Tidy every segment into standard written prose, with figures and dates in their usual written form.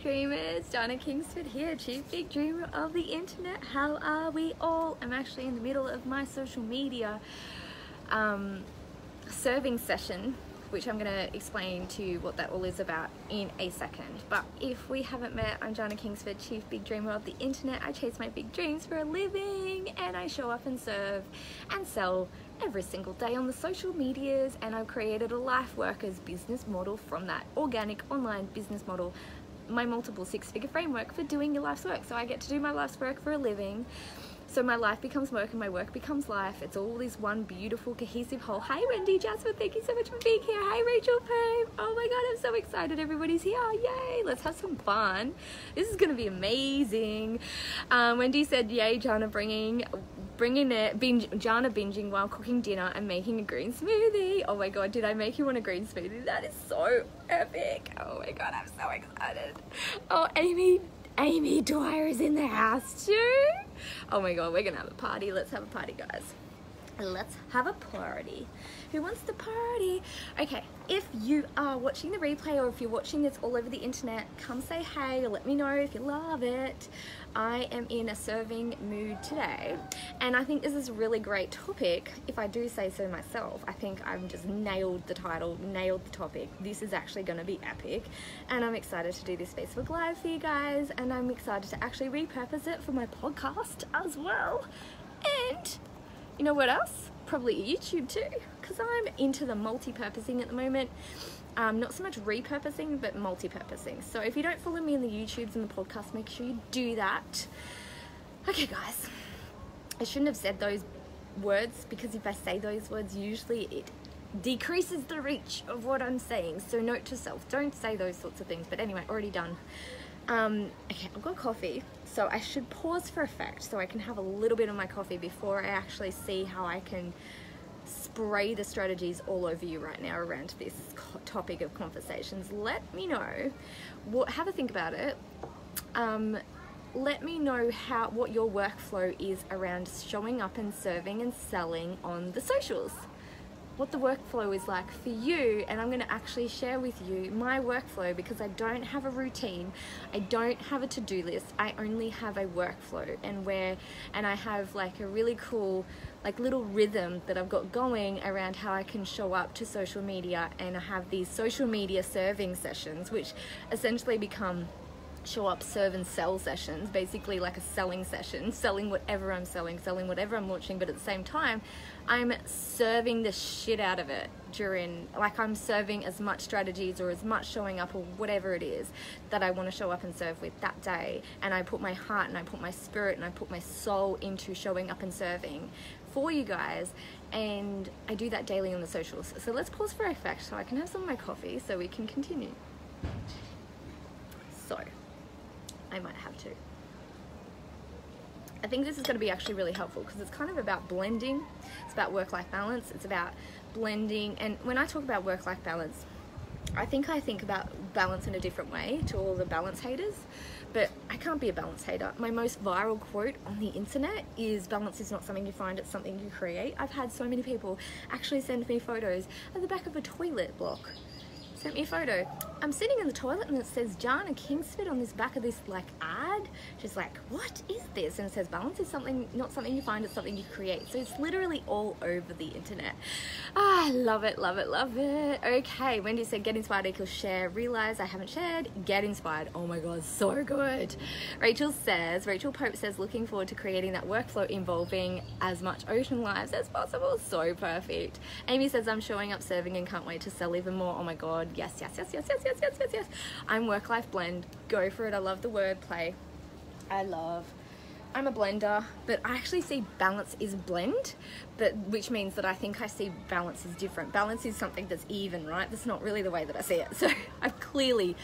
Dreamers, Jana Kingsford here, Chief Big Dreamer of the Internet. How are we all? I'm actually in the middle of my social media serving session, which I'm going to explain to you what that all is about in a second. But if we haven't met, I'm Jana Kingsford, Chief Big Dreamer of the Internet. I chase my big dreams for a living, and I show up and serve and sell every single day on the social medias, and I've created a LifeWorkers business model from that organic online business model, my multiple six-figure framework for doing your life's work. So I get to do my life's work for a living. So my life becomes work and my work becomes life. It's all this one beautiful, cohesive whole. Hi, Wendy, Jasper, thank you so much for being here. Hi, Rachel, Pam. Oh my God, I'm so excited. Everybody's here. Yay, let's have some fun. This is going to be amazing. Wendy said, yay, Jana bringing it, Jana binging while cooking dinner and making a green smoothie. Oh my God, did I make you want a green smoothie? That is so epic. Oh my God, I'm so excited. Oh, Amy Dwyer is in the house too. Oh my God, we're gonna have a party. Let's have a party, guys. Let's have a party. Who wants to party? Okay, if you are watching the replay or if you're watching this all over the internet, come say hey or let me know if you love it. I am in a serving mood today, and I think this is a really great topic. If I do say so myself, I think I've just nailed the title, nailed the topic. This is actually going to be epic, and I'm excited to do this Facebook Live for you guys, and I'm excited to actually repurpose it for my podcast as well. And you know what else? Probably YouTube too, because I'm into the multi-purposing at the moment. Not so much repurposing, but multi-purposing. So if you don't follow me in the YouTubes and the podcast, make sure you do that. Okay, guys, I shouldn't have said those words, because if I say those words, usually it decreases the reach of what I'm saying. So note to self, don't say those sorts of things. But anyway, already done. Okay, I've got coffee, so I should pause for effect so I can have a little bit of my coffee before I actually see how I can spray the strategies all over you right now around this topic of conversations. Let me know, have a think about it. Let me know what your workflow is around showing up and serving and selling on the socials. What the workflow is like for you, and I'm going to actually share with you my workflow, because I don't have a routine, I don't have a to-do list, I only have a workflow, and I have like a really cool like little rhythm that I've got going around how I can show up to social media, and I have these social media serving sessions, which essentially become show up, serve and sell sessions, basically like a selling session, selling whatever I'm selling whatever I'm launching, but at the same time I'm serving the shit out of it during, like I'm serving as much strategies or as much showing up or whatever it is that I want to show up and serve with that day, and I put my heart and I put my spirit and I put my soul into showing up and serving for you guys, and I do that daily on the socials. So let's pause for effect so I can have some of my coffee so we can continue. So I might have to. I think this is going to be actually really helpful, because it's kind of about blending. It's about work-life balance. It's about blending. And when I talk about work-life balance, I think about balance in a different way to all the balance haters, but I can't be a balance hater. My most viral quote on the internet is, balance is not something you find, it's something you create. I've had so many people actually send me photos at the back of a toilet block. Sent me a photo. I'm sitting in the toilet and it says Jana Kingsford on this back of this like ad. She's like, what is this? And it says balance is not something you find, it's something you create. So it's literally all over the internet. I love it, love it, love it. Okay, Wendy said get inspired equals share. Realize I haven't shared. Get inspired. Oh my God, so good. Rachel Pope says looking forward to creating that workflow involving as much ocean lives as possible. So perfect. Amy says I'm showing up, serving, and can't wait to sell even more. Oh my God. Yes. I'm work-life blend. Go for it. I love the wordplay. I'm a blender, but I actually see balance is blend, which means that I think I see balance as different. Balance is something that's even, right? That's not really the way that I see it. So I've clearly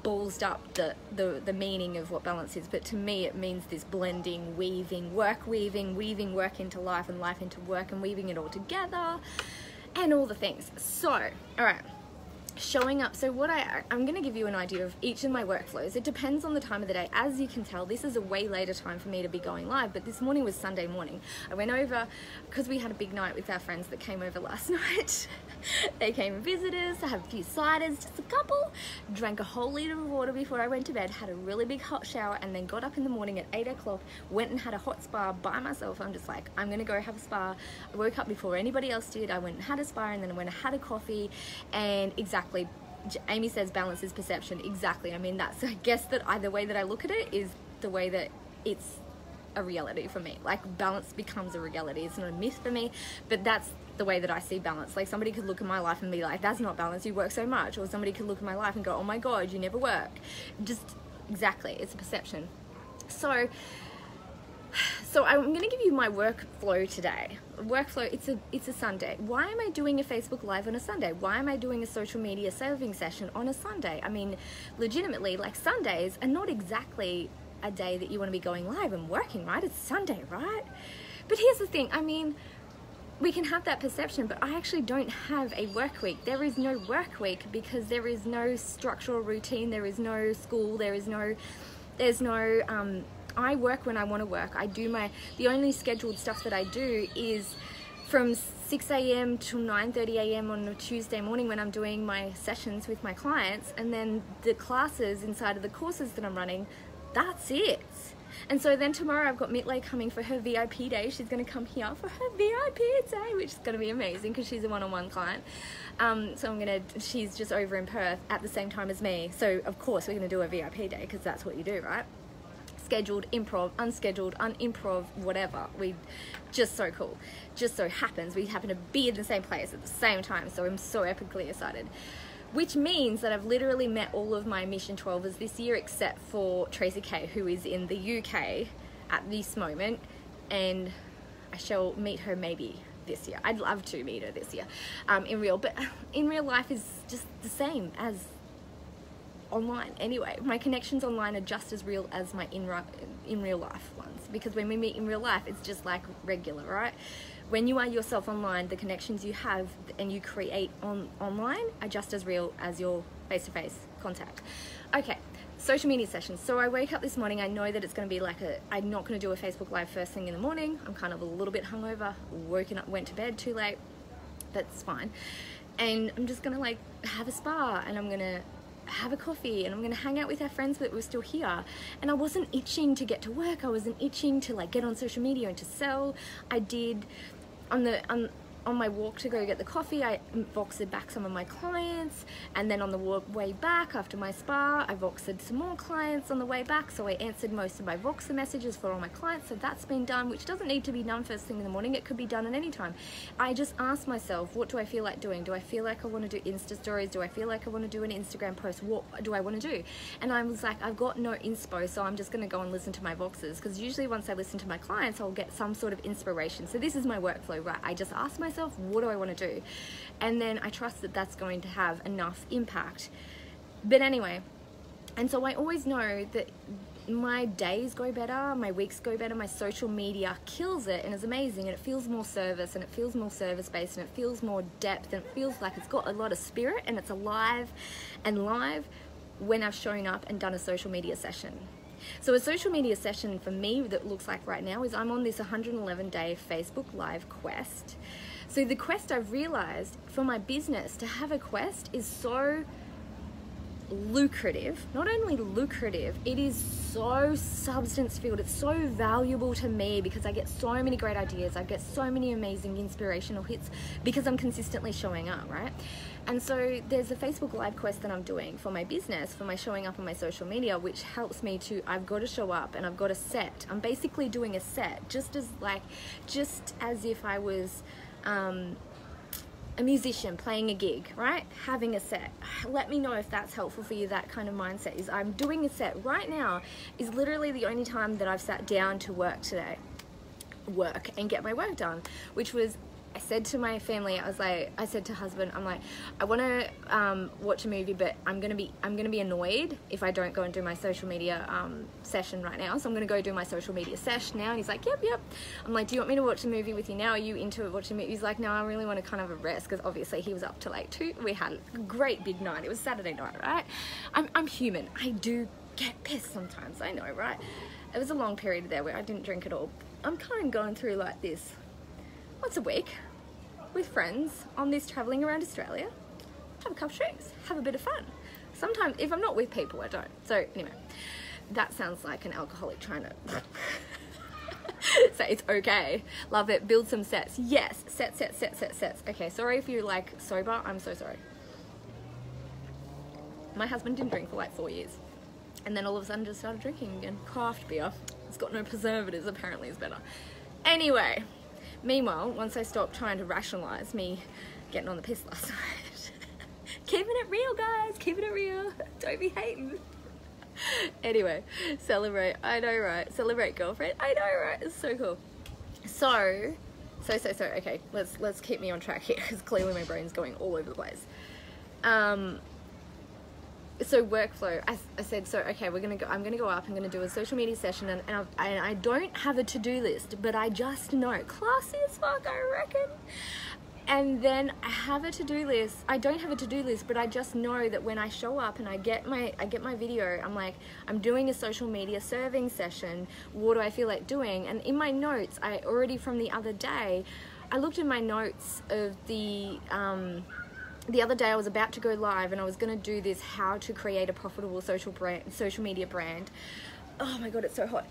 ballsed up the meaning of what balance is, but to me it means this blending, weaving work into life and life into work, and weaving it all together and all the things. So, all right. showing up. So what I'm going to give you an idea of each of my workflows. It depends on the time of the day. As you can tell, this is a way later time for me to be going live, but this morning was Sunday morning. I went over because we had a big night with our friends that came over last night. They came and visited us. I had a few ciders, just a couple, drank a whole liter of water before I went to bed, had a really big hot shower, and then got up in the morning at 8 o'clock, went and had a hot spa by myself. I'm just like, I'm going to go have a spa. I woke up before anybody else did. I went and had a spa, and then I went and had a coffee, and exactly, Amy says balance is perception. Exactly. I mean, that's, I guess that either way that I look at it is the way that it's a reality for me. Like, balance becomes a reality. It's not a myth for me, but that's the way that I see balance. Like, somebody could look at my life and be like, that's not balance, you work so much. Or somebody could look at my life and go, oh my God, you never work. Just exactly, it's a perception. So I'm going to give you my workflow today. Workflow, it's a Sunday. Why am I doing a Facebook Live on a Sunday? Why am I doing a social media serving session on a Sunday? I mean, legitimately, like, Sundays are not exactly a day that you want to be going live and working, right? It's Sunday, right? But here's the thing, I mean, we can have that perception, but I actually don't have a work week. There is no work week because there is no structural routine, there is no school, there's no, I work when I want to work. I do the only scheduled stuff that I do is from 6 a.m. till 9:30 a.m. on a Tuesday morning when I'm doing my sessions with my clients, and then the classes inside of the courses that I'm running, that's it. And so then tomorrow I've got Mitlay coming for her VIP day. She's going to come here for her VIP day, which is going to be amazing because she's a one-on-one client. She's just over in Perth at the same time as me. So of course we're going to do a VIP day because that's what you do, right? Scheduled, improv, unscheduled, unimprov, whatever. Just so cool. Just so happens we happen to be in the same place at the same time. So I'm so epically excited. Which means that I've literally met all of my Mission 12ers this year except for Tracy Kay, who is in the UK at this moment, and I shall meet her maybe this year. I'd love to meet her this year but in real life is just the same as online anyway. My connections online are just as real as my in real life ones, because when we meet in real life it's just like regular, right? When you are yourself online, the connections you have and you create online are just as real as your face-to-face contact. Okay, social media sessions. So I wake up this morning, I know that it's going to be like I'm not going to do a Facebook Live first thing in the morning. I'm kind of a little bit hungover, went to bed too late. That's fine. And I'm just going to like have a spa, and I'm going to have a coffee, and I'm going to hang out with our friends that were still here. And I wasn't itching to get to work. I wasn't itching to like get on social media and to sell. I did on my walk to go get the coffee, I Voxed back some of my clients, and then on the way back after my spa, I Voxed some more clients on the way back, so I answered most of my Voxer messages for all my clients, so that's been done, which doesn't need to be done first thing in the morning, it could be done at any time. I just asked myself, what do I feel like doing? Do I feel like I want to do Insta stories? Do I feel like I want to do an Instagram post? What do I want to do? And I was like, I've got no inspo, so I'm just going to go and listen to my Voxers, because usually once I listen to my clients, I'll get some sort of inspiration. So this is my workflow, right? I just ask myself, what do I want to do? And then I trust that that's going to have enough impact. But anyway, and so I always know that my days go better, my weeks go better, my social media kills it and is amazing, and it feels more service, and it feels more service-based, and it feels more depth, and it feels like it's got a lot of spirit, and it's alive and live when I've shown up and done a social media session. So a social media session for me that looks like right now is I'm on this 111-day Facebook Live quest. So the quest, I've realized for my business, to have a quest is so lucrative. Not only lucrative, it is so substance filled. It's so valuable to me because I get so many great ideas. I get so many amazing inspirational hits because I'm consistently showing up, right? And so there's a Facebook Live quest that I'm doing for my business, for my showing up on my social media, which helps me to, I've got to show up and I've got a set. I'm basically doing a set just as if I was a musician playing a gig, right? Having a set. Let me know if that's helpful for you, that kind of mindset. Is I'm doing a set right now is literally the only time that I've sat down to work today. Work and get my work done, which was I said to my family, I said to husband, I'm like, I want to watch a movie, but I'm gonna be annoyed if I don't go and do my social media session right now. So I'm gonna go do my social media session now. And he's like, yep. I'm like, do you want me to watch a movie with you now? Are you into watching a movie? He's like, no, I really want to kind of a rest, because obviously he was up to like 2. We had a great big night. It was Saturday night, right? I'm human. I do get pissed sometimes. I know, right? It was a long period there where I didn't drink at all. I'm kind of going through like this once a week with friends on this traveling around Australia. Have a couple of drinks, have a bit of fun. Sometimes if I'm not with people, I don't. So anyway, that sounds like an alcoholic trying to so it's okay. Love it. Build some sets. Yes, sets. Okay, sorry if you're like sober. I'm so sorry. My husband didn't drink for like 4 years, and then all of a sudden just started drinking again. Craft beer. It's got no preservatives, apparently it's better. Anyway, meanwhile, once I stopped trying to rationalize me getting on the piss last night, keeping it real, guys, keeping it real. Don't be hating. Anyway, celebrate. I know, right? Celebrate, girlfriend. I know, right? It's so cool. So. Okay, let's keep me on track here, because clearly my brain's going all over the place. So workflow, I said, so okay, I'm gonna go up, I'm gonna do a social media session, and I don't have a to-do list, but I just know, classy as fuck, I reckon. And then I have a to-do list. I don't have a to-do list, but I just know that when I show up and I get my video, I'm like, I'm doing a social media serving session. What do I feel like doing? And in my notes, I already from the other day, I looked in my notes of the other day I was about to go live, and I was going to do this how to create a profitable social media brand. Oh my god, it's so hot.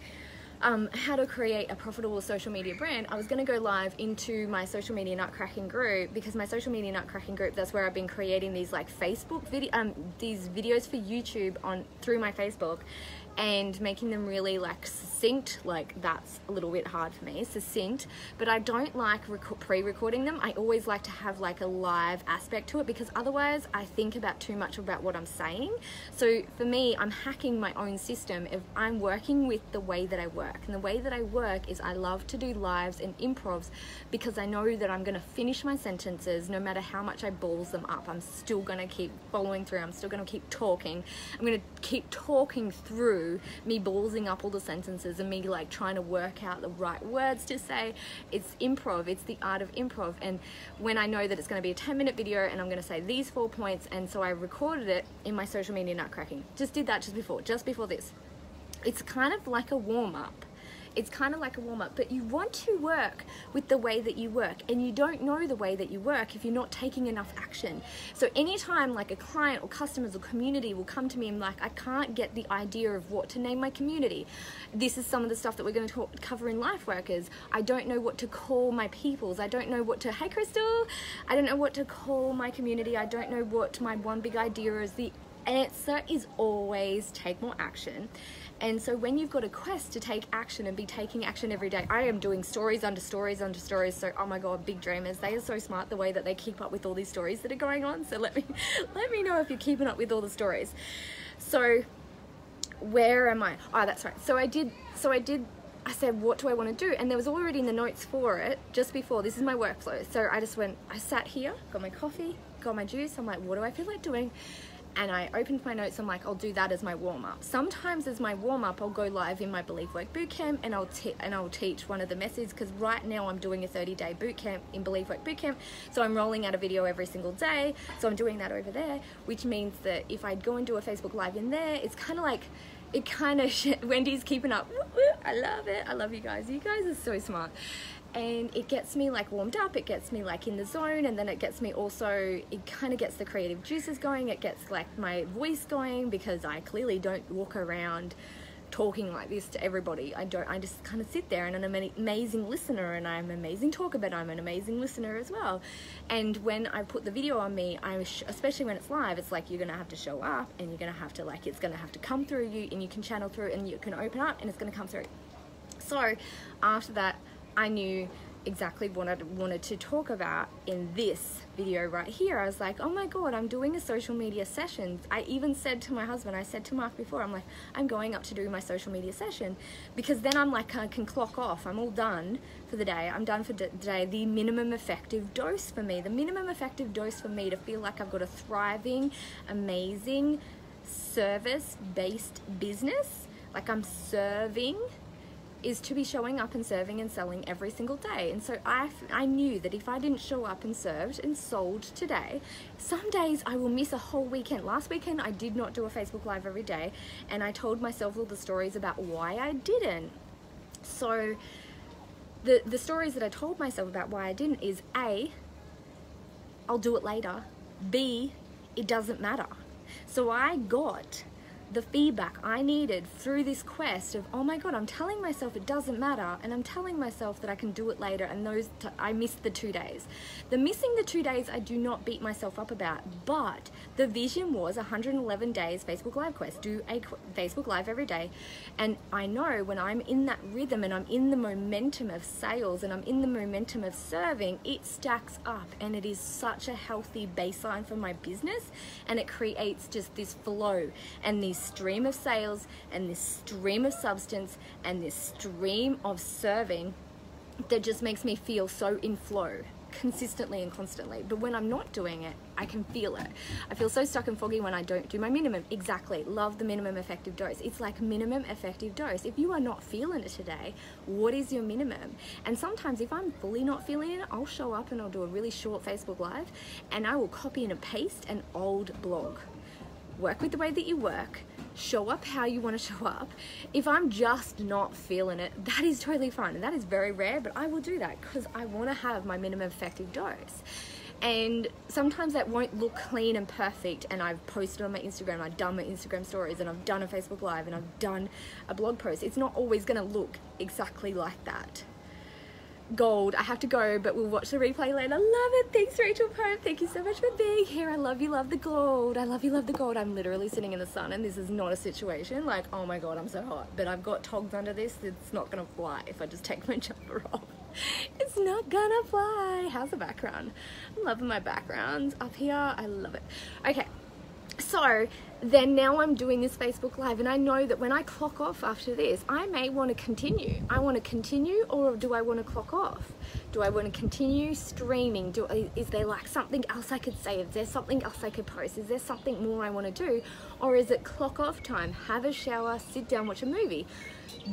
How to create a profitable social media brand. I was going to go live into my social media nutcracking group, because my social media nutcracking group, that's where I've been creating these like Facebook these videos for YouTube through my Facebook, and making them really like succinct. Like, that's a little bit hard for me, succinct, but I don't like pre-recording them. I always like to have like a live aspect to it, because otherwise I think about too much about what I'm saying. So for me, I'm hacking my own system if I'm working with the way that I work. And the way that I work is I love to do lives and improvs, because I know that I'm going to finish my sentences no matter how much I balls them up. I'm still going to keep following through. I'm still going to keep talking. I'm going to keep talking through me ballsing up all the sentences and me like trying to work out the right words to say. It's improv. It's the art of improv. And when I know that it's going to be a 10-minute video and I'm going to say these 4 points, and so I recorded it in my social media nutcracking. Just did that just before this. It's kind of like a warm-up. But you want to work with the way that you work, and you don't know the way that you work if you're not taking enough action. So anytime like a client or customers or community will come to me and like, I can't get the idea of what to name my community. This is some of the stuff that we're going to cover in LifeWorkers. I don't know what to call my peoples. I don't know what to, hey Crystal, I don't know what to call my community. I don't know what my one big idea is. The answer is always take more action. And so when you've got a quest to take action and be taking action every day, I am doing stories under stories under stories. So, oh my God, big dreamers, they are so smart the way that they keep up with all these stories that are going on. So let me know if you're keeping up with all the stories. So where am I? Oh, that's right. So I said, what do I want to do? And there was already in the notes for it just before. This is my workflow. So I sat here, got my coffee, got my juice. I'm like, what do I feel like doing? And I opened my notes. I'm like, I'll do that as my warm-up. Sometimes as my warm-up, I'll go live in my BeliefWork bootcamp, and I'll teach one of the methods, because right now I'm doing a 30-day bootcamp in BeliefWork bootcamp. So I'm rolling out a video every single day. So I'm doing that over there, which means that if I go and do a Facebook Live in there, it's kind of like, Wendy's keeping up. I love it. I love you guys. You guys are so smart. And it gets me like warmed up, it gets me like in the zone, and then it gets me also, it kind of gets the creative juices going, it gets like my voice going, because I clearly don't walk around talking like this to everybody. I just kind of sit there, and I'm an amazing listener, and I'm an amazing talker, but I'm an amazing listener as well. And when I put the video on me, especially when it's live, it's like you're gonna have to show up, and you're gonna have to like, it's gonna have to come through you, and you can channel through, and you can open up, and it's gonna come through. So after that, I knew exactly what I wanted to talk about in this video right here. I was like, oh my God, I'm doing a social media session. I even said to my husband, I said to Mark before, I'm like, I'm going up to do my social media session, because then I'm like, I can clock off. I'm all done for the day. I'm done for the day. The minimum effective dose for me, to feel like I've got a thriving, amazing, service-based business, like I'm serving, is to be showing up and serving and selling every single day. And so I knew that if I didn't show up and served and sold today, some days I will miss a whole weekend. Last weekend I did not do a Facebook Live every day, and I told myself all the stories about why I didn't. So the stories that I told myself about why I didn't is A, I'll do it later, B, it doesn't matter. So I got the feedback I needed through this quest of, oh my God, I'm telling myself it doesn't matter, and I'm telling myself that I can do it later, and I missed the 2 days. The missing the 2 days I do not beat myself up about, but the vision was 111 days Facebook Live quest, do a Facebook Live every day. And I know when I'm in that rhythm and I'm in the momentum of sales and I'm in the momentum of serving, it stacks up, and it is such a healthy baseline for my business, and it creates just this flow and this stream of sales and this stream of substance and this stream of serving that just makes me feel so in flow consistently and constantly. But when I'm not doing it, I can feel it. I feel so stuck and foggy when I don't do my minimum. Exactly. Love the minimum effective dose. It's like minimum effective dose. If you are not feeling it today, what is your minimum? And sometimes if I'm fully not feeling it, I'll show up and I'll do a really short Facebook Live, and I will copy and paste an old blog. Work with the way that you work, show up how you want to show up. If I'm just not feeling it, that is totally fine, and that is very rare, but I will do that because I want to have my minimum effective dose. And sometimes that won't look clean and perfect, and I've posted on my Instagram, I've done my Instagram stories, and I've done a Facebook Live, and I've done a blog post. It's not always going to look exactly like that. Gold, I have to go, but we'll watch the replay later. Love it. Thanks, Rachel Pope. Thank you so much for being here. I love you, love the gold. I love you, love the gold. I'm literally sitting in the sun, and this is not a situation like, oh my God, I'm so hot, but I've got togs under this. It's not gonna fly if I just take my jumper off. It's not gonna fly. How's the background? I'm loving my backgrounds up here. I love it. Okay, so then now I'm doing this Facebook Live, and I know that when I clock off after this, I may want to continue. I want to continue, or do I want to clock off? Do I want to continue streaming? Is there like something else I could say? Is there something else I could post? Is there something more I want to do? Or is it clock off time, have a shower, sit down, watch a movie?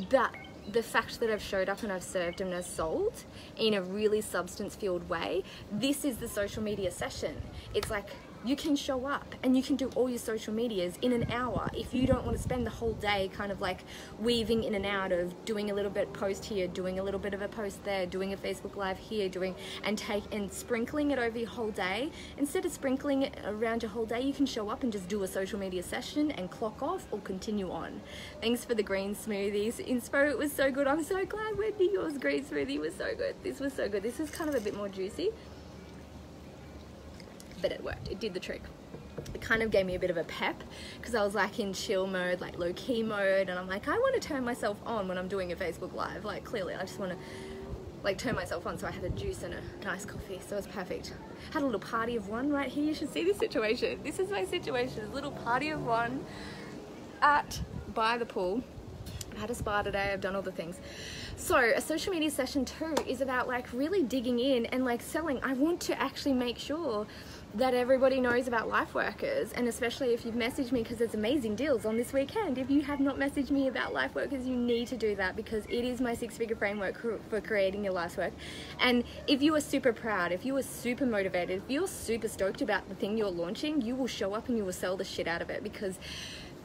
But the fact that I've showed up and I've served and I've sold in a really substance-filled way, this is the social media session. It's like, you can show up and you can do all your social medias in an hour if you don't want to spend the whole day kind of like weaving in and out of doing a little bit post here, doing a little bit of a post there, doing a Facebook Live here, and sprinkling it over your whole day. Instead of sprinkling it around your whole day, you can show up and just do a social media session and clock off or continue on. Thanks for the green smoothies. Inspo, it was so good. I'm so glad, Wendy, yours green smoothie was so good. This was so good. This is kind of a bit more juicy, but it worked. It did the trick. It kind of gave me a bit of a pep because I was like in chill mode, like low key mode, and I'm like, I want to turn myself on when I'm doing a Facebook Live. Like clearly I just want to like turn myself on. So I had a juice and a nice coffee, so it was perfect. Had a little party of one right here. You should see this situation. This is my situation. A little party of one by the pool. I had a spa today. I've done all the things. So a social media session 2 is about like really digging in and like selling. I want to actually make sure that everybody knows about LifeWorkers, and especially if you've messaged me, because there's amazing deals on this weekend. If you have not messaged me about LifeWorkers, you need to do that, because it is my 6-figure framework for creating your life's work. And if you are super proud, if you are super motivated, if you're super stoked about the thing you're launching, you will show up and you will sell the shit out of it, because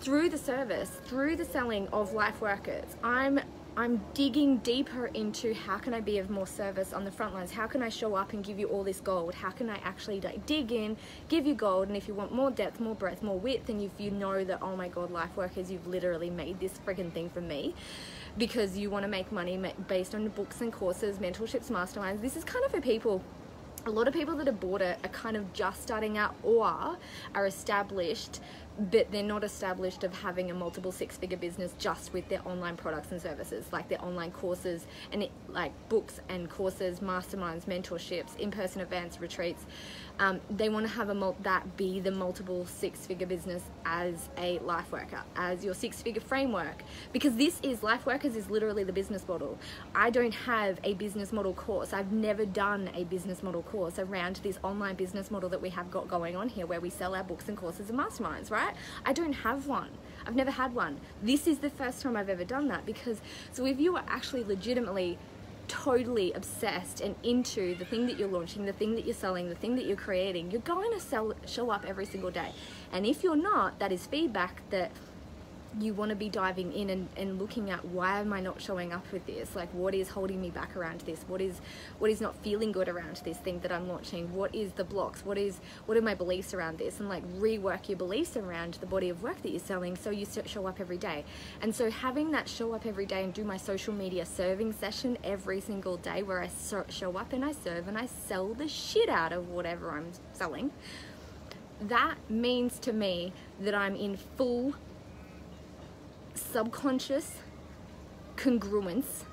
through the service, through the selling of LifeWorkers, I'm digging deeper into how can I be of more service on the front lines? How can I show up and give you all this gold? How can I actually like dig in, give you gold? And if you want more depth, more breadth, more width, and if you know that, oh my God, LifeWorkers, you've literally made this friggin' thing from me because you want to make money based on books and courses, mentorships, masterminds. This is kind of for people. A lot of people that have bought it are kind of just starting out or are established but they're not established of having a multiple six-figure business just with their online products and services, like their online courses and like books and courses, masterminds, mentorships, in-person events, retreats. They want to have that be the multiple six-figure business as a life worker, as your six-figure framework, because this is LifeWorkers is literally the business model. I don't have a business model course. I've never done a business model course around this online business model that we have got going on here, where we sell our books and courses and masterminds, right? I don't have one. I've never had one. This is the first time I've ever done that, because so if you are actually legitimately totally obsessed and into the thing that you're launching, the thing that you're selling, the thing that you're creating, you're going to show up every single day. And if you're not, that is feedback that you want to be diving in and looking at, why am I not showing up with this? Like, what is holding me back around this? What is not feeling good around this thing that I'm launching? What is the blocks? What are my beliefs around this? And like rework your beliefs around the body of work that you're selling, so you show up every day. And so having that show up every day and do my social media serving session every single day, where I show up and I serve and I sell the shit out of whatever I'm selling, that means to me that I'm in full subconscious congruence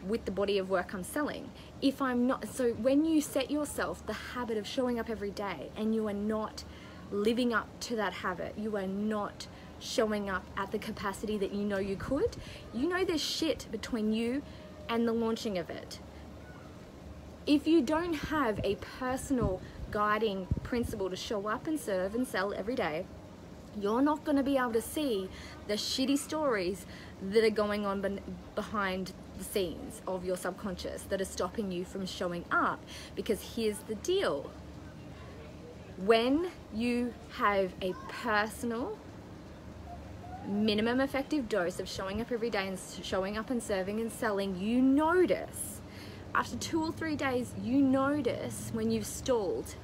with the body of work I'm selling. If I'm not, so when you set yourself the habit of showing up every day and you are not living up to that habit, you are not showing up at the capacity that you know you could, you know there's shit between you and the launching of it. If you don't have a personal guiding principle to show up and serve and sell every day, you're not going to be able to see the shitty stories that are going on behind the scenes of your subconscious that are stopping you from showing up. Because here's the deal. When you have a personal minimum effective dose of showing up every day and showing up and serving and selling, you notice after 2 or 3 days, you notice when you've stalled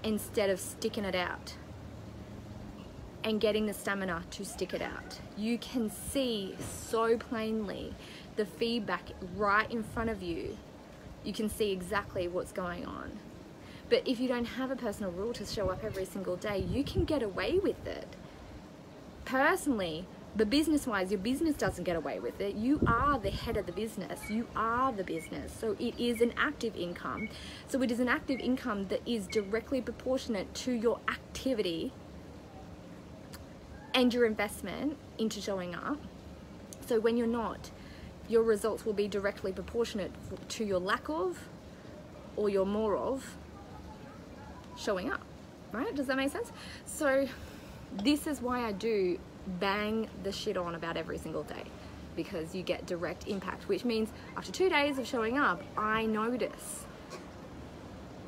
instead of sticking it out and getting the stamina to stick it out. You can see so plainly the feedback right in front of you. You can see exactly what's going on. But if you don't have a personal rule to show up every single day, you can get away with it. Personally, but business-wise, your business doesn't get away with it. You are the head of the business. You are the business. So it is an active income. So it is an active income that is directly proportionate to your activity and your investment into showing up. So when you're not, your results will be directly proportionate to your lack of or your more of showing up, right? Does that make sense? So this is why I do bang the shit on about every single day, because you get direct impact, which means after 2 days of showing up, I notice.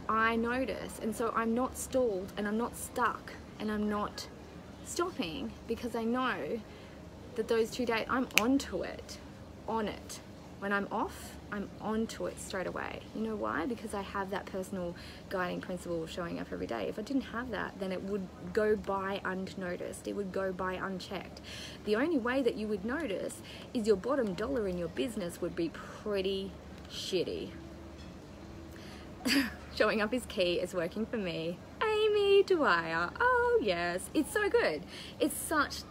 And so I'm not stalled and I'm not stuck and I'm not stopping, because I know that those 2 days I'm onto it, on it. When I'm off, I'm onto it straight away. You know why? Because I have that personal guiding principle of showing up every day. If I didn't have that, then it would go by unnoticed. It would go by unchecked. The only way that you would notice is your bottom dollar in your business would be pretty shitty. Showing up is key. It's working for me. Amy Dwyer. Oh yes, it's so good. It's such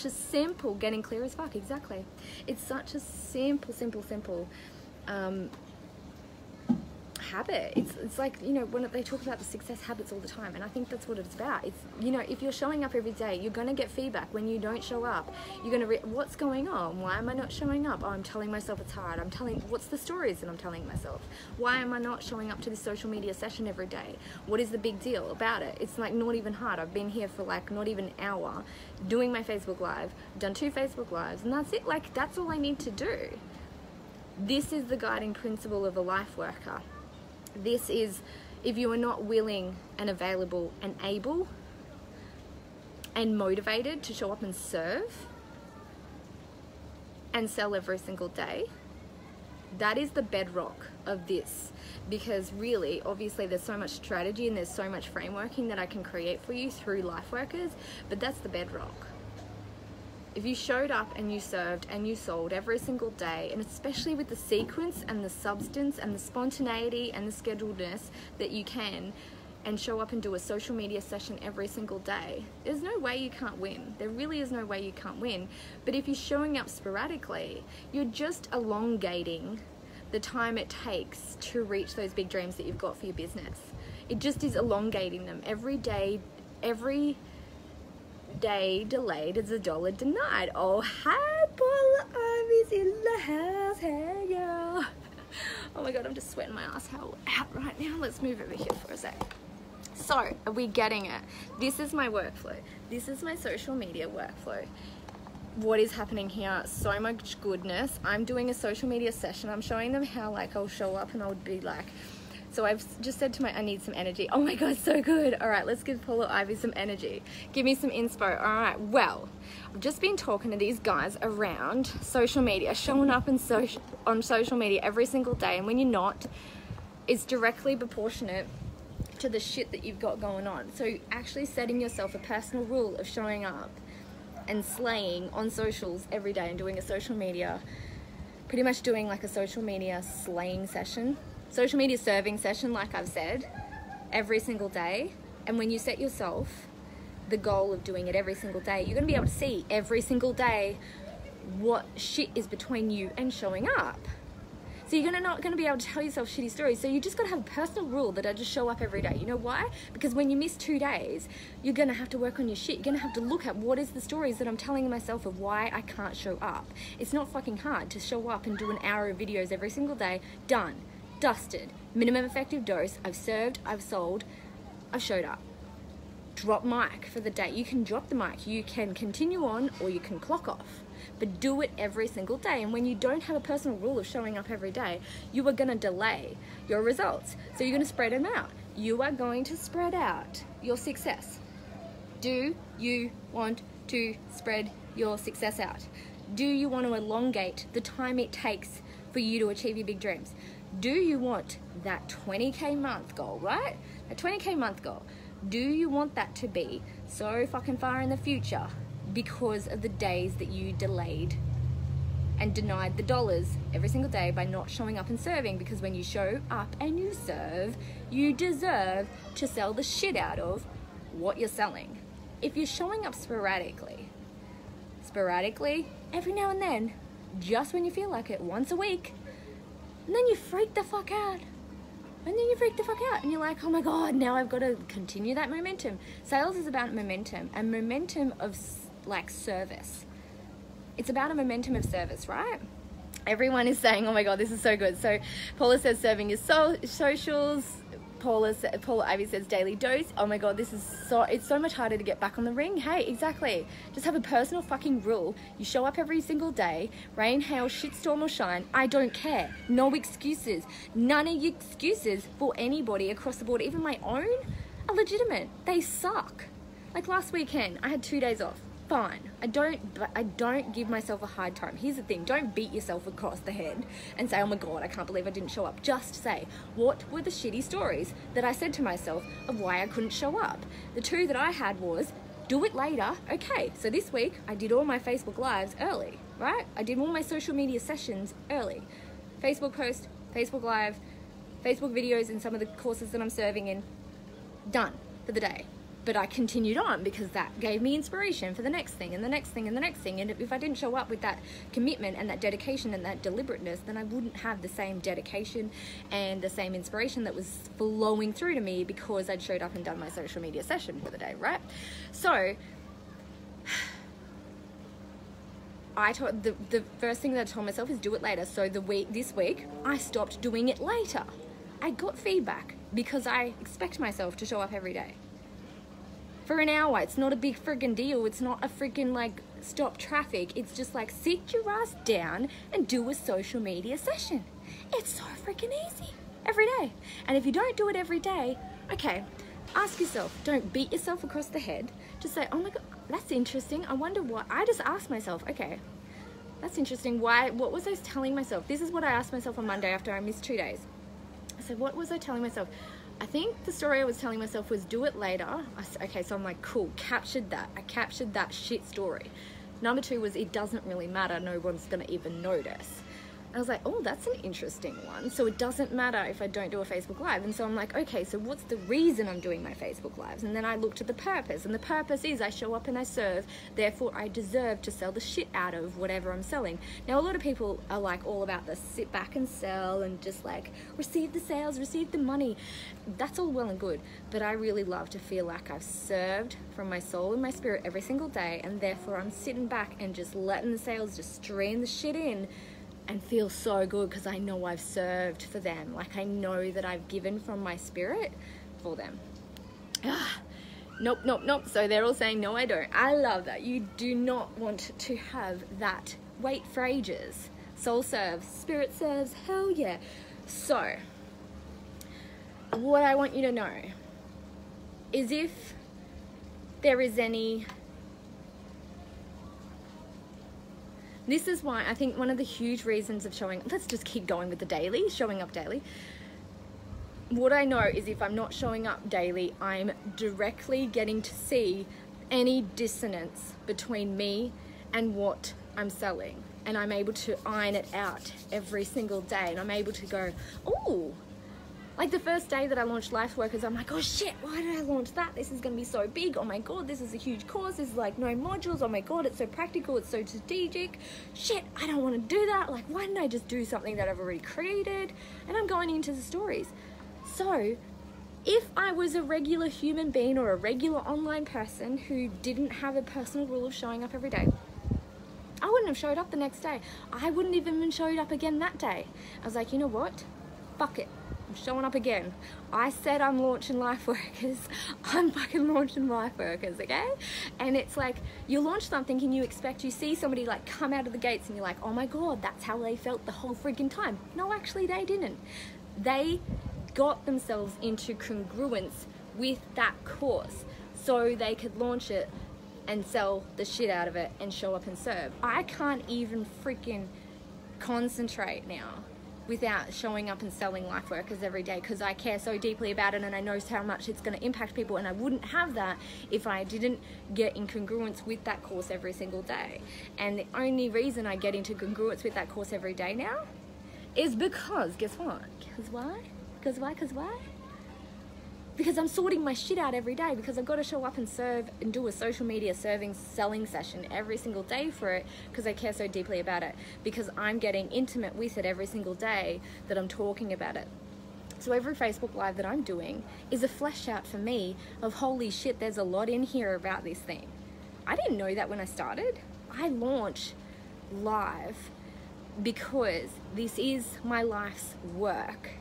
a simple, getting clear as fuck. Exactly. It's such a simple habit. It's like, you know, when they talk about the success habits all the time, and I think that's what it's about. It's, you know, if you're showing up every day, you're gonna get feedback. When you don't show up, you're gonna what's going on? Why am I not showing up? Oh, I'm telling myself it's hard. What's the stories that I'm telling myself? Why am I not showing up to this social media session every day? What is the big deal about it? It's like not even hard. I've been here for like not even an hour doing my Facebook Live, done 2 Facebook Lives, and that's it. Like, that's all I need to do. This is the guiding principle of a life worker. This is, if you are not willing and available and able and motivated to show up and serve and sell every single day, that is the bedrock of this. Because really, obviously, there's so much strategy and there's so much frameworking that I can create for you through LifeWorkers, but that's the bedrock. If you showed up and you served and you sold every single day, and especially with the sequence and the substance and the spontaneity and the scheduledness that you can, and show up and do a social media session every single day, there's no way you can't win. There really is no way you can't win. But if you're showing up sporadically, you're just elongating the time it takes to reach those big dreams that you've got for your business. It just is elongating them. Every day delayed is $1 denied. Oh, hi, Paula Ivy's in the house. Hey, girl. Oh my God, I'm just sweating my ass out right now. Let's move over here for a sec. So, are we getting it? This is my workflow. This is my social media workflow. What is happening here? So much goodness. I'm doing a social media session. I'm showing them how like I'll show up and I would be like, so I've just said to I need some energy. Oh my God, so good. All right, let's give Paula Ivy some energy. Give me some inspo. All right, well, I've just been talking to these guys around social media, showing up on social media every single day. And when you're not, it's directly proportionate to the shit that you've got going on. So actually setting yourself a personal rule of showing up and slaying on socials every day and doing a social media, pretty much doing like a social media slaying session. Social media serving session, like I've said, every single day. And when you set yourself the goal of doing it every single day, you're going to be able to see every single day what shit is between you and showing up. So you're not going to be able to tell yourself shitty stories. So you just got to have a personal rule that I just show up every day. You know why? Because when you miss 2 days, you're going to have to work on your shit. You're going to have to look at what is the stories that I'm telling myself of why I can't show up. It's not fucking hard to show up and do an hour of videos every single day. Done. Dusted, minimum effective dose. I've served, I've sold, I've showed up. Drop mic for the day. You can drop the mic, you can continue on, or you can clock off, but do it every single day. And when you don't have a personal rule of showing up every day, you are going to delay your results. So you're going to spread them out. You are going to spread out your success. Do you want to spread your success out? Do you want to elongate the time it takes for you to achieve your big dreams? Do you want that 20K month goal, right? A 20K month goal. Do you want that to be so fucking far in the future because of the days that you delayed and denied the dollars every single day by not showing up and serving? Because when you show up and you serve, you deserve to sell the shit out of what you're selling. If you're showing up sporadically, every now and then, just when you feel like it, once a week, and then you freak the fuck out. And you're like, oh my God, now I've got to continue that momentum. Sales is about momentum, and momentum of like service. It's about a momentum of service, right? Everyone is saying, oh my God, this is so good. So Paula says serving your socials. Paula Ivy says daily dose. Oh my God, it's so much harder to get back on the ring. Hey, exactly. Just have a personal fucking rule. You show up every single day, rain, hail, shitstorm or shine. I don't care. No excuses. None of your excuses for anybody across the board, even my own, are legitimate. They suck. Like last weekend, I had 2 days off. Fine. I don't give myself a hard time. Here's the thing. Don't beat yourself across the head and say, oh my God, I can't believe I didn't show up. Just say, what were the shitty stories that I said to myself of why I couldn't show up? The 2 that I had was, do it later. Okay, so this week I did all my Facebook Lives early, right? I did all my social media sessions early. Facebook post, Facebook Live, Facebook videos, and some of the courses that I'm serving in. Done for the day. But I continued on because that gave me inspiration for the next thing and the next thing and the next thing. And if I didn't show up with that commitment and that dedication and that deliberateness, then I wouldn't have the same dedication and the same inspiration that was flowing through to me because I'd showed up and done my social media session for the day, right? So the first thing that I told myself is do it later. So this week I stopped doing it later. I got feedback because I expect myself to show up every day. For an hour, it's not a big friggin' deal. It's not a friggin' like stop traffic. It's just like sit your ass down and do a social media session. It's so freaking easy every day. And if you don't do it every day, okay, ask yourself, don't beat yourself across the head. Just say, oh my God, that's interesting. I wonder what, I just asked myself, okay, that's interesting. What was I telling myself? This is what I asked myself on Monday after I missed 2 days. I said, what was I telling myself? I think the story I was telling myself was do it later. Okay, so I'm like, cool, captured that. I captured that shit story. Number 2 was it doesn't really matter. No one's gonna even notice. I was like, oh, that's an interesting one. So it doesn't matter if I don't do a Facebook Live. And so I'm like, okay, so what's the reason I'm doing my Facebook Lives? And then I looked at the purpose, and the purpose is I show up and I serve, therefore I deserve to sell the shit out of whatever I'm selling. Now, a lot of people are like all about the sit back and sell and just like receive the sales, receive the money. That's all well and good, but I really love to feel like I've served from my soul and my spirit every single day, and therefore I'm sitting back and just letting the sales just stream the shit in and feel so good because I know I've served for them. Like, I know that I've given from my spirit for them. Nope. So they're all saying, no, I don't. I love that. You do not want to have that wait for ages. Soul serves, spirit serves, hell yeah. So, what I want you to know is if there is any... This is why I think one of the huge reasons of showing... Let's just keep going with the daily, showing up daily. What I know is if I'm not showing up daily, I'm directly getting to see any dissonance between me and what I'm selling. And I'm able to iron it out every single day. And I'm able to go, oh, like the first day that I launched LifeWorkers, I'm like, oh shit, why did I launch that? This is going to be so big. Oh my God, this is a huge course. This is like no modules. Oh my God, it's so practical. It's so strategic. Shit, I don't want to do that. Like, why didn't I just do something that I've already created? And I'm going into the stories. So if I was a regular human being or a regular online person who didn't have a personal rule of showing up every day, I wouldn't have showed up the next day. I wouldn't even showed up again that day. I was like, you know what? Fuck it. I'm showing up again. I said I'm launching LifeWorkers. I'm fucking launching LifeWorkers, okay? And it's like, you launch something and you see somebody like come out of the gates and you're like, oh my God, that's how they felt the whole freaking time. No, actually they didn't. They got themselves into congruence with that course so they could launch it and sell the shit out of it and show up and serve. I can't even freaking concentrate now without showing up and selling LifeWorkers every day because I care so deeply about it and I know how much it's going to impact people, and I wouldn't have that if I didn't get in congruence with that course every single day. And the only reason I get into congruence with that course every day now is because, guess what? Because why? Because I'm sorting my shit out every day, because I've got to show up and serve and do a social media selling session every single day for it because I care so deeply about it, because I'm getting intimate with it every single day that I'm talking about it. So every Facebook Live that I'm doing is a flesh out for me of holy shit, there's a lot in here about this thing. I didn't know that when I started. I launch live because this is my life's work.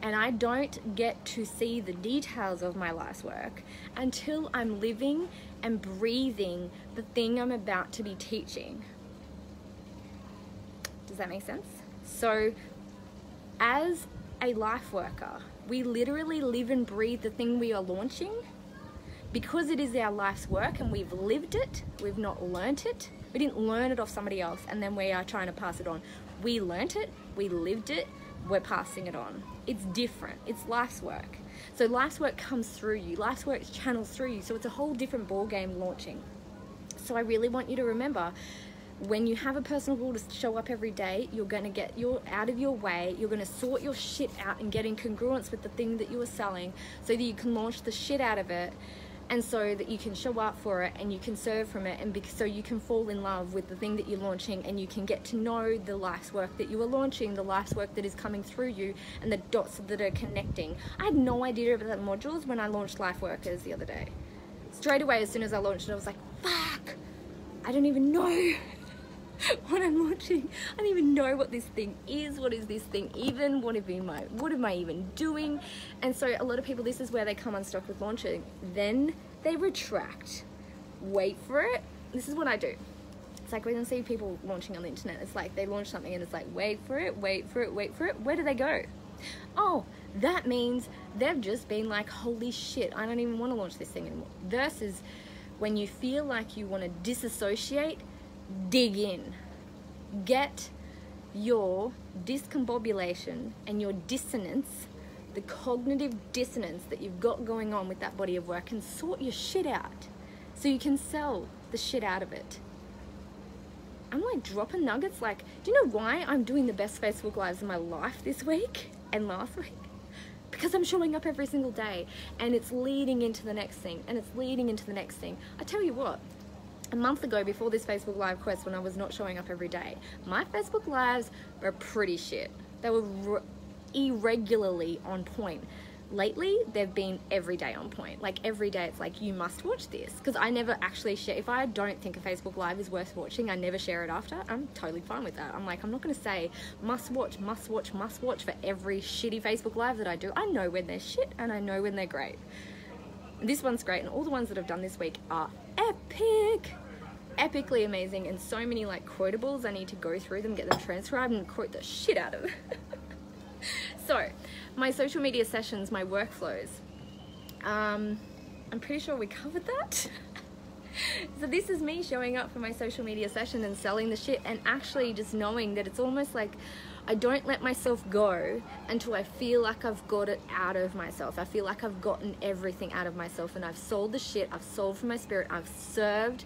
And I don't get to see the details of my life's work until I'm living and breathing the thing I'm about to be teaching. Does that make sense? So as a life worker, we literally live and breathe the thing we are launching because it is our life's work and we've lived it. We've not learnt it. We didn't learn it off somebody else and then we are trying to pass it on. We learnt it, we lived it, we're passing it on. It's different. It's life's work. So life's work comes through you. Life's work channels through you. So it's a whole different ball game launching. So I really want you to remember, when you have a personal rule to show up every day, you're going to get out of your way. You're going to sort your shit out and get in congruence with the thing that you are selling so that you can launch the shit out of it, and so that you can show up for it and you can serve from it, and so you can fall in love with the thing that you're launching and you can get to know the life's work that you are launching, the life's work that is coming through you, and the dots that are connecting. I had no idea about the modules when I launched LifeWorkers the other day. Straight away, as soon as I launched it, I was like, fuck, I don't even know what I'm launching. I don't even know what this thing is. What is this thing even? What am I even doing? And so a lot of people, this is where they come unstuck with launching. Then they retract. Wait for it. This is what I do. It's like when I see people launching on the internet, it's like they launch something and it's like, wait for it, wait for it, wait for it. Where do they go? Oh, that means they've just been like, holy shit, I don't even want to launch this thing anymore. Versus when you feel like you want to disassociate, dig in. Get your discombobulation and your dissonance, the cognitive dissonance that you've got going on with that body of work, and sort your shit out so you can sell the shit out of it. I'm like dropping nuggets. Like, do you know why I'm doing the best Facebook Lives in my life this week and last week? Because I'm showing up every single day, and it's leading into the next thing, and it's leading into the next thing. I tell you what, a month ago, before this Facebook Live quest, when I was not showing up every day, my Facebook Lives were pretty shit. They were irregularly on point. Lately, they've been every day on point. Like every day, it's like, you must watch this. Because I never actually share. If I don't think a Facebook Live is worth watching, I never share it after. I'm totally fine with that. I'm like, I'm not going to say must watch for every shitty Facebook Live that I do. I know when they're shit and I know when they're great. This one's great, and all the ones that I've done this week are epic. Epically amazing, and so many like quotables. I need to go through them, get them transcribed, and quote the shit out of them. So, my social media sessions, my workflows. I'm pretty sure we covered that. So this is me showing up for my social media session and selling the shit, and actually just knowing that it's almost like I don't let myself go until I feel like I've got it out of myself. I feel like I've gotten everything out of myself, and I've sold the shit, I've sold for my spirit, I've served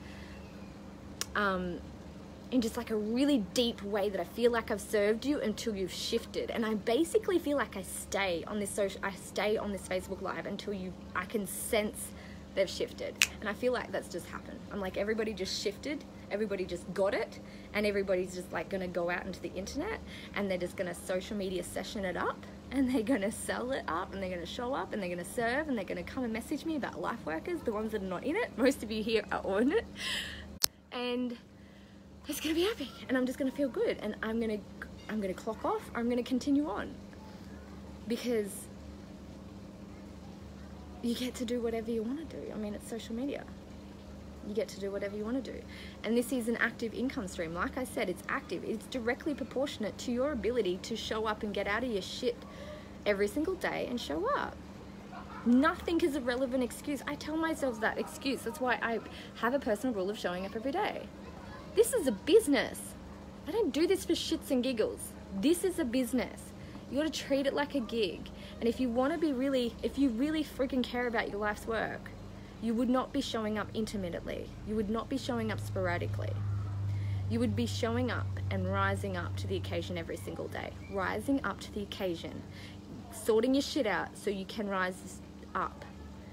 in just like a really deep way that I feel like I've served you until you've shifted. And I basically feel like I stay on this Facebook Live until I can sense they've shifted. And I feel like that's just happened. I'm like, everybody just shifted, everybody just got it, and everybody's just like gonna go out into the internet, and they're just gonna social media session it up, and they're gonna sell it up, and they're gonna show up, and they're gonna serve, and they're gonna come and message me about LifeWorkers, the ones that are not in it. Most of you here are on it. And it's gonna be epic, and I'm just gonna feel good, and I'm gonna clock off, I'm gonna continue on, because you get to do whatever you want to do. I mean, it's social media. You get to do whatever you want to do. And this is an active income stream. Like I said, it's active. It's directly proportionate to your ability to show up and get out of your shit every single day and show up. Nothing is a relevant excuse. I tell myself that excuse. That's why I have a personal rule of showing up every day. This is a business. I don't do this for shits and giggles. This is a business. You gotta treat it like a gig. And if you wanna be if you really freaking care about your life's work, you would not be showing up intermittently. You would not be showing up sporadically. You would be showing up and rising up to the occasion every single day. Rising up to the occasion. Sorting your shit out so you can rise up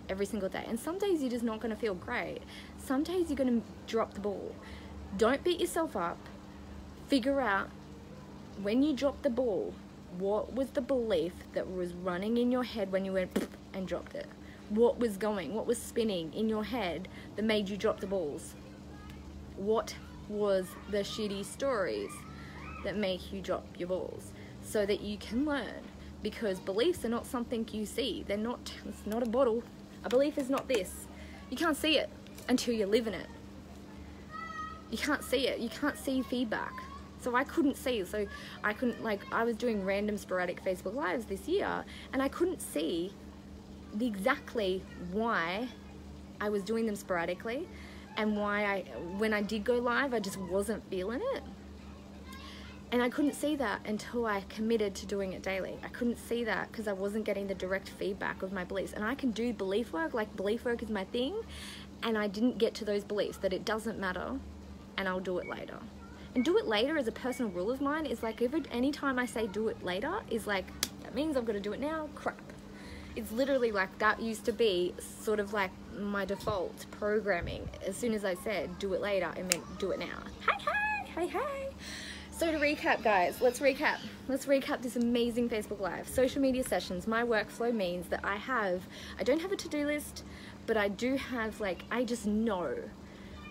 every single day. And some days you're just not gonna feel great. Some days you're gonna drop the ball. Don't beat yourself up. Figure out, when you drop the ball, what was the belief that was running in your head when you went and dropped it? What was spinning in your head that made you drop the balls? What was the shitty stories that make you drop your balls? So that you can learn. Because beliefs are not something you see. It's not a bottle. A belief is not this. You can't see it until you live in it. You can't see it. You can't see feedback. So I couldn't see. So I couldn't, I was doing random sporadic Facebook Lives this year, and I couldn't see exactly why I was doing them sporadically, and why when I did go live, I just wasn't feeling it. And I couldn't see that until I committed to doing it daily. I couldn't see that because I wasn't getting the direct feedback of my beliefs. And I can do belief work, like belief work is my thing, and I didn't get to those beliefs that it doesn't matter, and I'll do it later. And do it later as a personal rule of mine is like, anytime I say do it later is like, that means I've got to do it now, crap. It's literally like, that used to be sort of like my default programming. As soon as I said do it later, it meant do it now. Hey. So to recap, guys, let's recap this amazing Facebook Live. Social media sessions, my workflow means that I don't have a to-do list, but I do have, I just know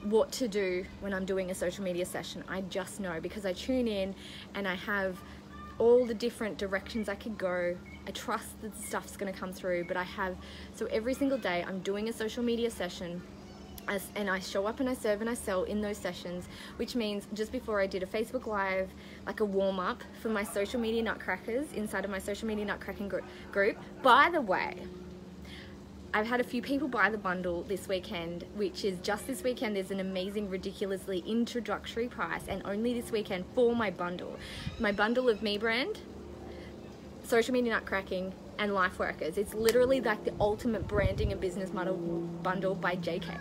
what to do when I'm doing a social media session. I just know, because I tune in and I have all the different directions I could go. I trust that the stuff's gonna come through, but so every single day I'm doing a social media session, and I show up and I serve and I sell in those sessions, which means just before I did a Facebook Live, like a warm-up for my social media nutcrackers inside of my social media nutcracking group. By the way, I've had a few people buy the bundle this weekend, which is just this weekend. There's an amazing, ridiculously introductory price, and only this weekend for my bundle. My bundle of Me Brand, social media nutcracking, and LifeWorkers. It's literally like the ultimate branding and business model bundle by JK.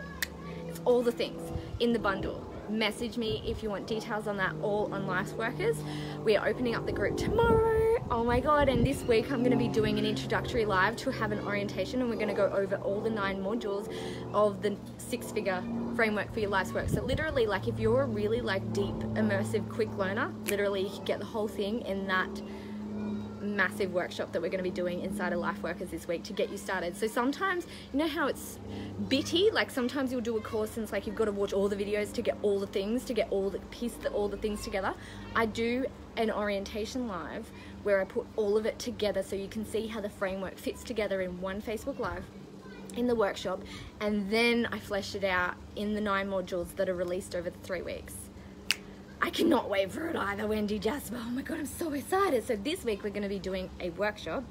It's all the things in the bundle. message me if you want details on that, all on LifeWorkers. We are opening up the group tomorrow. Oh my God, and this week I'm going to be doing an introductory live to have an orientation, and we're going to go over all the 9 modules of the 6-figure framework for your life's work. So literally, like, if you're a really like deep, immersive, quick learner, literally you can get the whole thing in that massive workshop that we're going to be doing inside of LifeWorkers this week to get you started. So sometimes, you know how it's bitty, like sometimes you'll do a course and it's like you've got to watch all the videos to get all the things, to get all the pieces, all the things together. I do an orientation live where I put all of it together so you can see how the framework fits together in one Facebook Live in the workshop, and then I fleshed it out in the 9 modules that are released over the 3 weeks. I cannot wait for it either, Wendy, Jasper. Oh my God, I'm so excited. So this week we're going to be doing a workshop,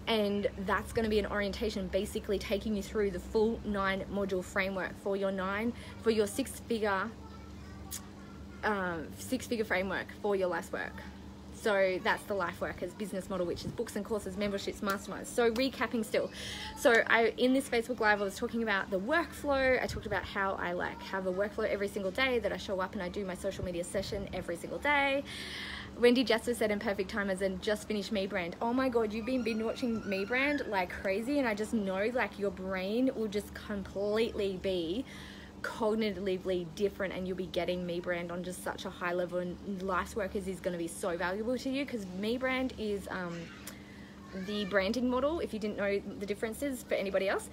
and that's going to be an orientation, basically taking you through the full 9 module framework for your 6-figure framework for your life's work. So that's the LifeWorkers business model, which is books and courses, memberships, masterminds. So recapping still. So in this Facebook Live, I was talking about the workflow. I talked about how I like have a workflow every single day, that I show up and I do my social media session every single day. Wendy Jasper said in perfect time as in just finished Me Brand. Oh my God, you've been watching Me Brand like crazy, and I just know like your brain will just completely be cognitively different, and you'll be getting Me Brand on just such a high level, and LifeWorkers is going to be so valuable to you, because Me Brand is the branding model. If you didn't know the differences for anybody else,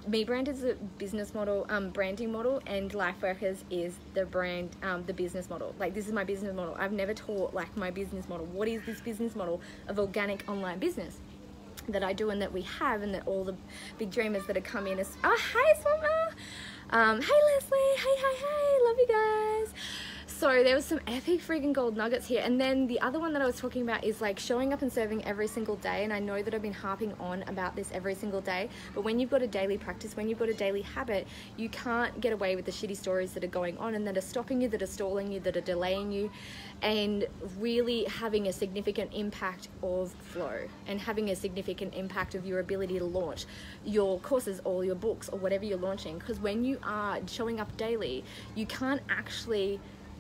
Me Brand is a business model, branding model, and LifeWorkers is the brand, the business model. Like, this is my business model. I've never taught like my business model. What is this business model of organic online business that I do and that we have, and that all the big dreamers that have come in as, oh, hi Swamma! Hey Leslie, hey, love you guys. So there was some epic freaking gold nuggets here. And then the other one that I was talking about is like showing up and serving every single day. And I know that I've been harping on about this every single day, but when you've got a daily practice, when you've got a daily habit, you can't get away with the shitty stories that are going on and that are stopping you, that are stalling you, that are delaying you, and really having a significant impact of flow and having a significant impact of your ability to launch your courses or your books or whatever you're launching. Because when you are showing up daily, you can't actually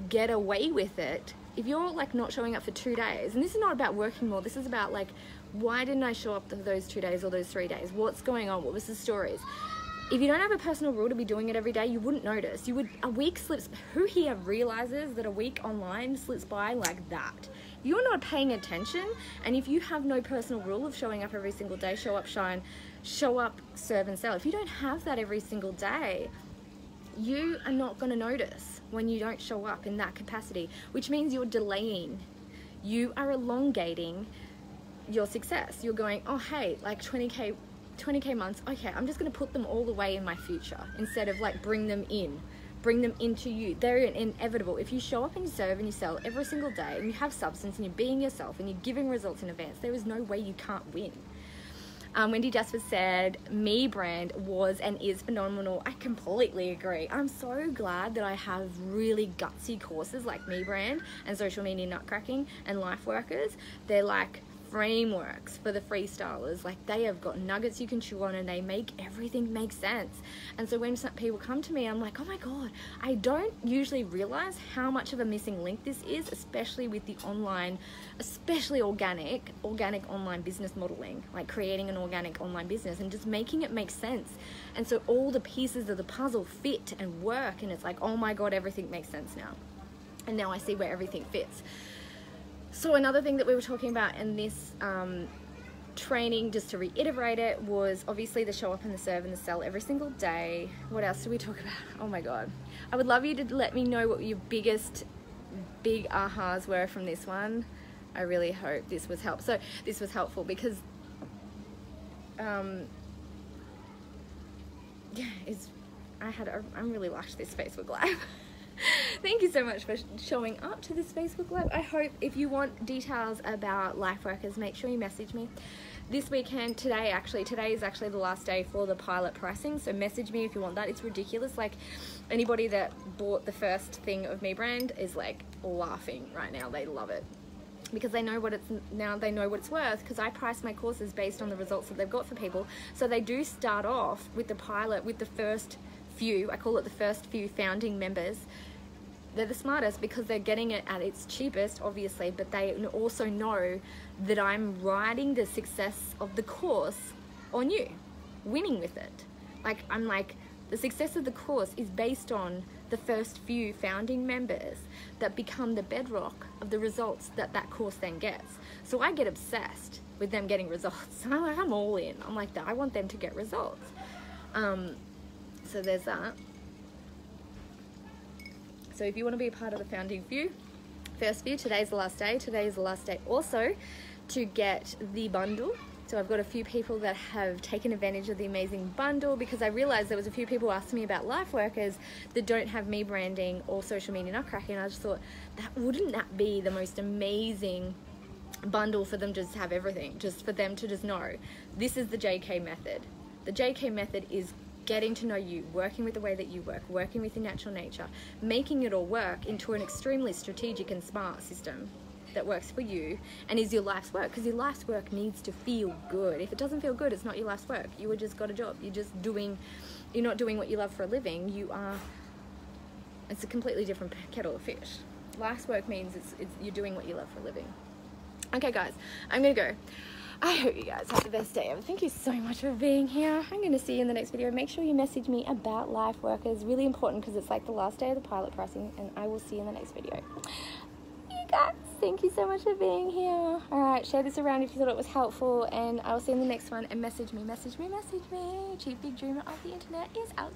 get away with it if you're like not showing up for 2 days. And this is not about working more, this is about like, why didn't I show up those 2 days or those 3 days? What's going on? What was the stories? If you don't have a personal rule to be doing it every day, you wouldn't notice. A week slips, who here realizes that a week online slips by like that? You're not paying attention, and if you have no personal rule of showing up every single day, show up, shine, show up, serve and sell, if you don't have that every single day, you are not going to notice when you don't show up in that capacity, which means you're delaying. You are elongating your success. You're going, oh, hey, like 20K months. Okay, I'm just going to put them all the way in my future instead of like bring them into you. They're inevitable. If you show up and you serve and you sell every single day and you have substance and you're being yourself and you're giving results in advance, there is no way you can't win. Wendy Jasper said Me Brand was and is phenomenal. I completely agree. I'm so glad that I have really gutsy courses like Me Brand and Social Media Nutcracking and LifeWorkers. They're like frameworks for the freestylers. Like, they have got nuggets you can chew on, and they make everything make sense. And so when some people come to me, I'm like, oh my God, I don't usually realize how much of a missing link this is, especially with the online, especially organic online business modeling, like creating an organic online business and just making it make sense. And so all the pieces of the puzzle fit and work, and it's like, oh my God, everything makes sense now. And now I see where everything fits. So another thing that we were talking about in this training, just to reiterate it, was obviously the show up and the serve and the sell every single day. What else did we talk about? Oh my God. I would love you to let me know what your biggest big ahas were from this one. I really hope this was helpful. So this was helpful because yeah, I really liked this Facebook Live. Thank you so much for showing up to this Facebook Live. I hope if you want details about LifeWorkers, make sure you message me. This weekend, today is actually the last day for the pilot pricing, so message me if you want that. It's ridiculous. Like, anybody that bought the first thing of Me Brand is like laughing right now. They love it because they know what it's worth, because I price my courses based on the results that they've got for people. So they do start off with the pilot with the first few, I call it the first few founding members, they're the smartest because they're getting it at its cheapest, obviously, but they also know that I'm riding the success of the course on you, winning with it. Like, I'm like, the success of the course is based on the first few founding members that become the bedrock of the results that that course then gets. So I get obsessed with them getting results. And I'm all in. I'm like, I want them to get results. So there's that. So if you want to be a part of the founding few, first few, today's the last day. Today is the last day also to get the bundle. So I've got a few people that have taken advantage of the amazing bundle, because I realized there was a few people asking me about LifeWorkers that don't have me branding or social media nutcracking, and I just thought, wouldn't that be the most amazing bundle for them to just have everything, just for them to just know this is the JK method. The JK method is getting to know you, working with the way that you work, working with your natural nature, making it all work into an extremely strategic and smart system that works for you and is your life's work, because your life's work needs to feel good. If it doesn't feel good, it's not your life's work. You just got a job. You're not doing what you love for a living. It's a completely different kettle of fish. Life's work means you're doing what you love for a living. Okay guys, I'm gonna go. I hope you guys have the best day ever. Thank you so much for being here. I'm going to see you in the next video. Make sure you message me about LifeWorkers. Really important, because it's like the last day of the pilot pricing, and I will see you in the next video. You guys, thank you so much for being here. Alright, share this around if you thought it was helpful, and I will see you in the next one. And message me. Chief Big Dreamer of the Internet is out.